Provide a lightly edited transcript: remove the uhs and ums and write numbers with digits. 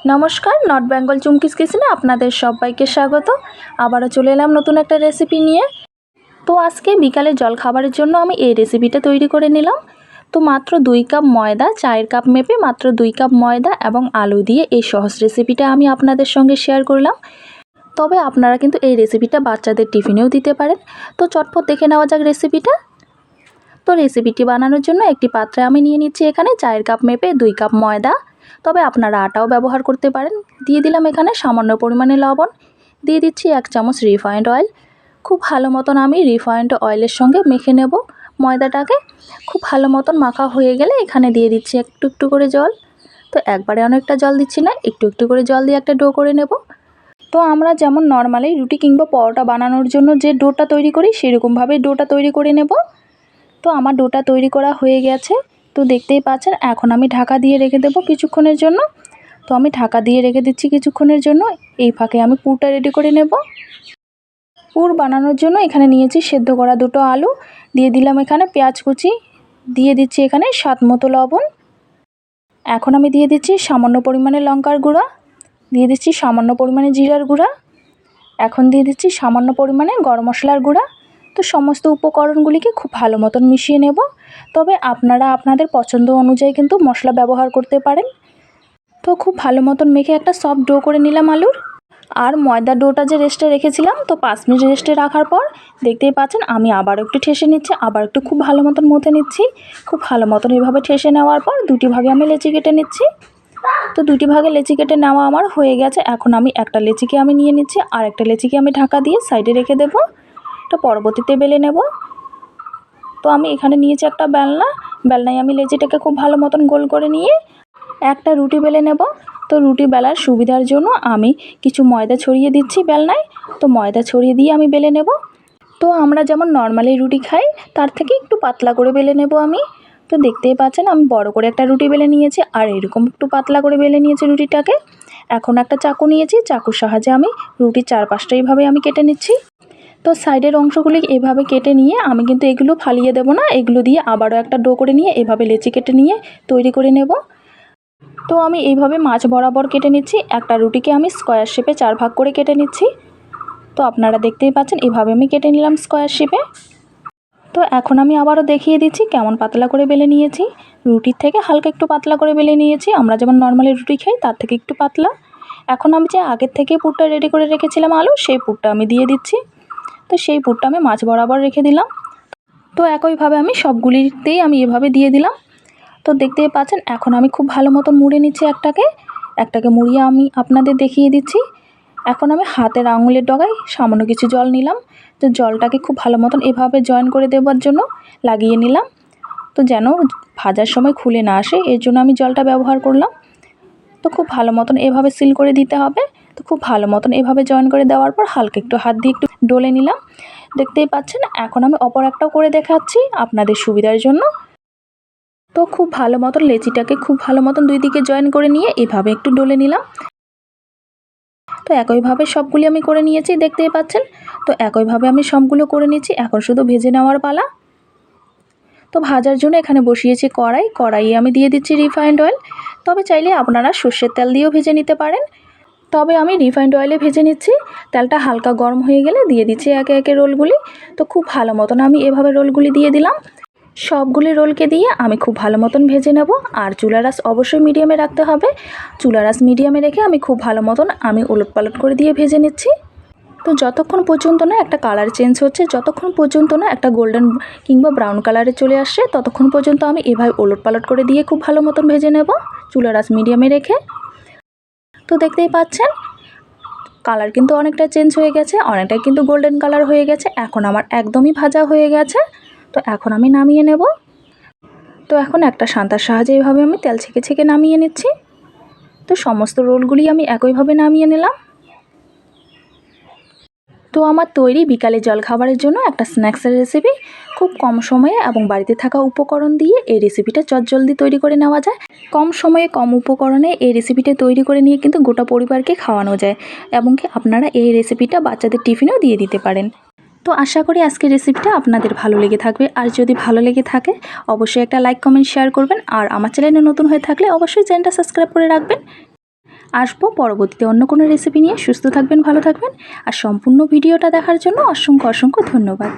নমস্কার, নর্থ বেঙ্গল চুমকিস কিচেনে আপনাদের সবাইকে স্বাগত। আবারও চলে এলাম নতুন একটা রেসিপি নিয়ে। তো আজকে বিকালে জল খাবারের জন্য আমি এই রেসিপিটা তৈরি করে নিলাম। তো মাত্র 2 কাপ ময়দা, চায়ের কাপ মেপে মাত্র 2 কাপ ময়দা এবং আলু দিয়ে এই সহজ রেসিপিটা আমি আপনাদের সঙ্গে শেয়ার করলাম। তবে আপনারা কিন্তু এই রেসিপিটা বাচ্চাদের টিফিনেও দিতে পারেন। তো চটপট দেখে নেওয়া যাক রেসিপিটা। তো রেসিপিটি বানানোর জন্য একটি পাত্রে আমি নিয়ে নিচ্ছি এখানে চায়ের কাপ মেপে 2 কাপ ময়দা, তবে আপনারা আটাও ব্যবহার করতে পারেন। দিয়ে দিলাম এখানে সামান্য পরিমাণে লবণ, দিয়ে দিচ্ছি 1 চামচ রিফাইন্ড অয়েল। খুব ভালো মতন আমি রিফাইন্ড অয়েলের সঙ্গে মেখে নেব ময়দাটাকে। খুব ভালো মতন মাখা হয়ে গেলে এখানে দিয়ে দিচ্ছি একটু একটু করে জল। তো একবারে অনেকটা জল দিচ্ছি না, একটু একটু করে জল দিয়ে একটা ডো করে নেব। তো আমরা যেমন নর্মালি রুটি কিংবা পরোটা বানানোর জন্য যে ডোটা তৈরি করি সেরকমভাবে ডোটা তৈরি করে নেব। তো আমার ডোটা তৈরি করা হয়ে গেছে। তো দেখতেই পাচ্ছেন, এখন আমি ঢাকা দিয়ে রেখে দেবো কিছুক্ষণের জন্য। তো আমি ঢাকা দিয়ে রেখে দিচ্ছি কিছুক্ষণের জন্য। এই ফাঁকে আমি পুরটা রেডি করে নেব। পুর বানানোর জন্য এখানে নিয়েছি সেদ্ধ করা 2টো আলু, দিয়ে দিলাম এখানে পেঁয়াজ কুচি, দিয়ে দিচ্ছি এখানে স্বাদ মতো লবণ। এখন আমি দিয়ে দিচ্ছি সামান্য পরিমাণে লঙ্কার গুঁড়া, দিয়ে দিচ্ছি সামান্য পরিমাণে জিরার গুঁড়া, এখন দিয়ে দিচ্ছি সামান্য পরিমাণে গরম মশলার গুঁড়া। তো সমস্ত উপকরণগুলিকে খুব ভালো মতন মিশিয়ে নেব। তবে আপনারা আপনাদের পছন্দ অনুযায়ী কিন্তু মশলা ব্যবহার করতে পারেন। তো খুব ভালো মতন মেখে একটা সফট ডো করে নিলাম আলুর। আর ময়দার ডোটা যে রেস্টে রেখেছিলাম, তো 5 মিনিট রেস্টে রাখার পর দেখতেই পাচ্ছেন আমি আবার একটু ঠেসে নিচ্ছি, আবার একটু খুব ভালো মতন মথে নিচ্ছি। খুব ভালো মতন এভাবে ঠেসে নেওয়ার পর 2টি ভাগে আমি লেচি কেটে নিচ্ছি। তো 2টি ভাগে লেচি কেটে নেওয়া আমার হয়ে গেছে। এখন আমি একটা লেচিকে আমি নিয়ে নিচ্ছি, আর একটা লেচিকে আমি ঢাকা দিয়ে সাইডে রেখে দেবো। তো পরবর্তীতে বেলে নেব। তো আমি এখানে নিয়েছি একটা বেলনায় আমি লেচিটাকে খুব ভালো মতন গোল করে নিয়ে একটা রুটি বেলে নেব। তো রুটি বেলার সুবিধার জন্য আমি কিছু ময়দা ছড়িয়ে দিচ্ছি বেলনায়। তো ময়দা ছড়িয়ে দিয়ে আমি বেলে নেব। তো আমরা যেমন নর্মালি রুটি খাই তার থেকে একটু পাতলা করে বেলে নেব আমি। তো দেখতেই পাচ্ছেন আমি বড় করে একটা রুটি বেলে নিয়েছি, আর এরকম একটু পাতলা করে বেলে নিয়েছি রুটিটাকে। এখন একটা চাকু নিয়েছি, চাকুর সাহায্যে আমি রুটির চারপাশটা এইভাবে আমি কেটে নিচ্ছি। তো সাইডের অংশগুলি এভাবে কেটে নিয়ে আমি কিন্তু এগুলো ফালিয়ে দেব না, এগুলো দিয়ে আবারও একটা ডো করে নিয়ে এভাবে লেচি কেটে নিয়ে তৈরি করে নেব। তো আমি এইভাবে মাছ বরাবর কেটে নিচ্ছি। একটা রুটিকে আমি স্কোয়ার শেপে 4 ভাগ করে কেটে নিচ্ছি। তো আপনারা দেখতেই পাচ্ছেন এভাবে আমি কেটে নিলাম স্কোয়ার শেপে। তো এখন আমি আবারও দেখিয়ে দিচ্ছি কেমন পাতলা করে বেলে নিয়েছি। রুটির থেকে হালকা একটু পাতলা করে বেলে নিয়েছি, আমরা যেমন নর্মালি রুটি খাই তার থেকে একটু পাতলা। এখন আমি যে আগের থেকে পুরটা রেডি করে রেখেছিলাম আলু, সেই পুরটা আমি দিয়ে দিচ্ছি। তো সেই পুরটা আমি মাছ বরাবর রেখে দিলাম। তো একইভাবে আমি সবগুলিতেই আমি এভাবে দিয়ে দিলাম। তো দেখতেই পাচ্ছেন এখন আমি খুব ভালো মতন মুড়ে নিচ্ছি একটাকে মুড়িয়ে আমি আপনাদের দেখিয়ে দিচ্ছি। এখন আমি হাতের আঙুলের ডগায় সামান্য কিছু জল নিলাম। তো জলটাকে খুব ভালো মতন এভাবে জয়েন করে দেওয়ার জন্য লাগিয়ে নিলাম। তো যেন ভাজার সময় খুলে না আসে এর জন্য আমি জলটা ব্যবহার করলাম। তো খুব ভালো মতন এভাবে সিল করে দিতে হবে। তো খুব ভালো মতন এভাবে জয়েন করে দেওয়ার পর হালকা একটু হাত দিয়ে একটু ডলে নিলাম। দেখতেই পাচ্ছেন এখন আমি অপর একটাও করে দেখাচ্ছি আপনাদের সুবিধার জন্য। তো খুব ভালো মতন লেচিটাকে খুব ভালো মতন 2 দিকে জয়েন করে নিয়ে এভাবে একটু ডলে নিলাম। তো একইভাবে সবগুলি আমি করে নিয়েছি দেখতেই পাচ্ছেন। তো একইভাবে আমি সবগুলো করে নিচ্ছি, এখন শুধু ভেজে নেওয়ার পালা। তো ভাজার জন্য এখানে বসিয়েছি কড়াইয়ে আমি দিয়ে দিচ্ছি রিফাইন্ড অয়েল। তবে চাইলে আপনারা সর্ষের তেল দিয়েও ভেজে নিতে পারেন। তবে আমি রিফাইন্ড অয়েলে ভেজে নিচ্ছি। তেলটা হালকা গরম হয়ে গেলে দিয়ে দিচ্ছি একে একে রোলগুলি। তো খুব ভালো মতন আমি এভাবে রোলগুলি দিয়ে দিলাম। সবগুলি রোলকে দিয়ে আমি খুব ভালো মতন ভেজে নেব। আর চুলার আঁচ অবশ্যই মিডিয়ামে রাখতে হবে। চুলার আঁচ মিডিয়ামে রেখে আমি খুব ভালো মতন আমি ওলটপালট করে দিয়ে ভেজে নিচ্ছি। তো যতক্ষণ পর্যন্ত না একটা কালার চেঞ্জ হচ্ছে, যতক্ষণ পর্যন্ত না একটা গোল্ডেন কিংবা ব্রাউন কালারে চলে আসছে, ততক্ষণ পর্যন্ত আমি এভাবে ওলটপালট করে দিয়ে খুব ভালো মতন ভেজে নেব চুলার আঁচ মিডিয়ামে রেখে। তো দেখতেই পাচ্ছেন কালার কিন্তু অনেকটা চেঞ্জ হয়ে গেছে, অনেকটাই কিন্তু গোল্ডেন কালার হয়ে গেছে। এখন আমার একদমই ভাজা হয়ে গেছে। তো এখন আমি নামিয়ে নেব। তো এখন একটা সান্তার সাহায্যে এইভাবে আমি তেল ছেঁকে ছেঁকে নামিয়ে নিচ্ছি। তো সমস্ত রোলগুলি আমি একইভাবে নামিয়ে নিলাম। তো আমার তৈরি বিকালে জলখাবারের জন্য একটা স্ন্যাক্সের রেসিপি। খুব কম সময়ে এবং বাড়িতে থাকা উপকরণ দিয়ে এই রেসিপিটা চটজলদি তৈরি করে নেওয়া যায়। কম সময়ে কম উপকরণে এই রেসিপিটা তৈরি করে নিয়ে কিন্তু গোটা পরিবারকে খাওয়ানো যায়, এবং কি আপনারা এই রেসিপিটা বাচ্চাদের টিফিনেও দিয়ে দিতে পারেন। তো আশা করি আজকের রেসিপিটা আপনাদের ভালো লেগে থাকবে। আর যদি ভালো লেগে থাকে অবশ্যই একটা লাইক কমেন্ট শেয়ার করবেন। আর আমার চ্যানেলে নতুন হয়ে থাকলে অবশ্যই চ্যানেলটা সাবস্ক্রাইব করে রাখবেন। আসবো পরবর্তীতে অন্য কোনো রেসিপি নিয়ে। সুস্থ থাকবেন, ভালো থাকবেন, আর সম্পূর্ণ ভিডিওটা দেখার জন্য অসংখ্য অসংখ্য ধন্যবাদ।